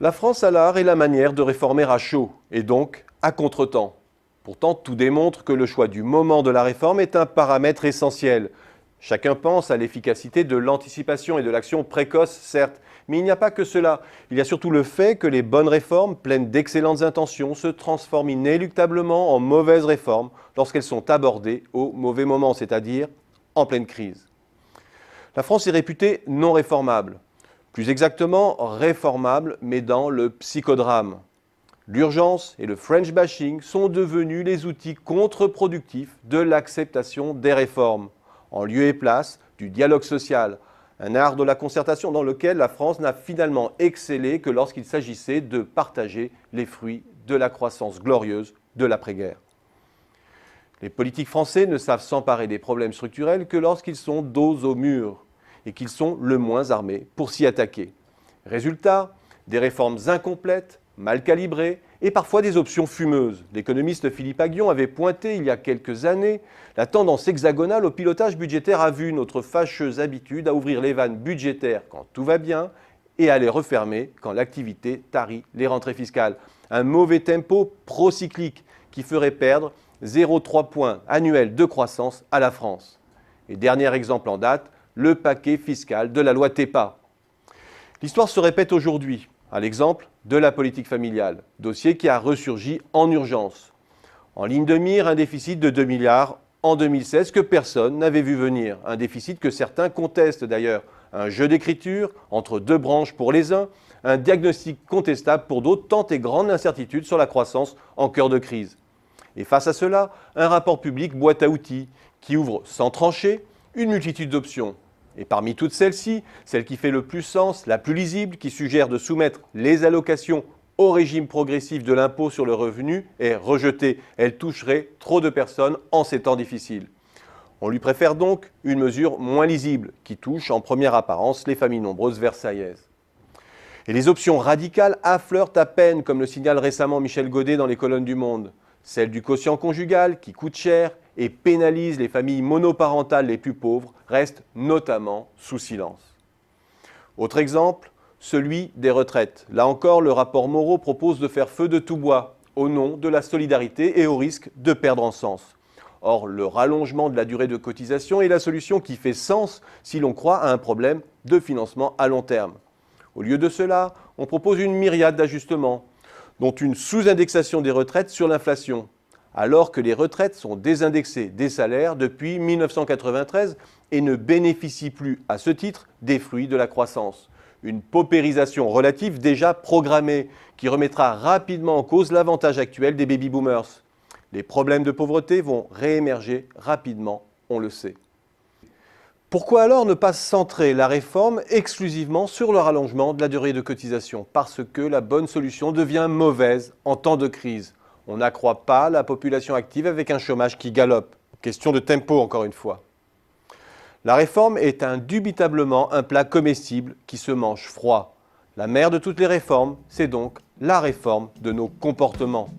La France a l'art et la manière de réformer à chaud, et donc à contretemps. Pourtant, tout démontre que le choix du moment de la réforme est un paramètre essentiel. Chacun pense à l'efficacité de l'anticipation et de l'action précoce, certes, mais il n'y a pas que cela. Il y a surtout le fait que les bonnes réformes, pleines d'excellentes intentions, se transforment inéluctablement en mauvaises réformes lorsqu'elles sont abordées au mauvais moment, c'est-à-dire en pleine crise. La France est réputée non réformable. Plus exactement, réformable, mais dans le psychodrame. L'urgence et le French bashing sont devenus les outils contre-productifs de l'acceptation des réformes, en lieu et place du dialogue social, un art de la concertation dans lequel la France n'a finalement excellé que lorsqu'il s'agissait de partager les fruits de la croissance glorieuse de l'après-guerre. Les politiques français ne savent s'emparer des problèmes structurels que lorsqu'ils sont dos au mur et qu'ils sont le moins armés pour s'y attaquer. Résultat, des réformes incomplètes, mal calibrées et parfois des options fumeuses. L'économiste Philippe Aghion avait pointé il y a quelques années la tendance hexagonale au pilotage budgétaire à vue, notre fâcheuse habitude à ouvrir les vannes budgétaires quand tout va bien et à les refermer quand l'activité tarit les rentrées fiscales. Un mauvais tempo procyclique qui ferait perdre 0,3 points annuels de croissance à la France. Et dernier exemple en date, le paquet fiscal de la loi TEPA. L'histoire se répète aujourd'hui, à l'exemple de la politique familiale, dossier qui a ressurgi en urgence. En ligne de mire, un déficit de 2 milliards en 2016 que personne n'avait vu venir. Un déficit que certains contestent d'ailleurs. Un jeu d'écriture entre deux branches pour les uns, un diagnostic contestable pour d'autres, tant et grande incertitude sur la croissance en cœur de crise. Et face à cela, un rapport public boîte à outils qui ouvre sans trancher une multitude d'options. Et parmi toutes celles-ci, celle qui fait le plus sens, la plus lisible, qui suggère de soumettre les allocations au régime progressif de l'impôt sur le revenu est rejetée. Elle toucherait trop de personnes en ces temps difficiles. On lui préfère donc une mesure moins lisible, qui touche en première apparence les familles nombreuses versaillaises. Et les options radicales affleurent à peine, comme le signale récemment Michel Godet dans les colonnes du Monde. Celle du quotient conjugal, qui coûte cher et pénalise les familles monoparentales les plus pauvres, reste notamment sous silence. Autre exemple, celui des retraites. Là encore, le rapport Moreau propose de faire feu de tout bois, au nom de la solidarité et au risque de perdre en sens. Or, le rallongement de la durée de cotisation est la solution qui fait sens si l'on croit à un problème de financement à long terme. Au lieu de cela, on propose une myriade d'ajustements, dont une sous-indexation des retraites sur l'inflation, alors que les retraites sont désindexées des salaires depuis 1993 et ne bénéficient plus, à ce titre, des fruits de la croissance. Une paupérisation relative déjà programmée qui remettra rapidement en cause l'avantage actuel des baby-boomers. Les problèmes de pauvreté vont réémerger rapidement, on le sait. Pourquoi alors ne pas centrer la réforme exclusivement sur le rallongement de la durée de cotisation? Parce que la bonne solution devient mauvaise en temps de crise. On n'accroît pas la population active avec un chômage qui galope. Question de tempo encore une fois. La réforme est indubitablement un plat comestible qui se mange froid. La mère de toutes les réformes, c'est donc la réforme de nos comportements.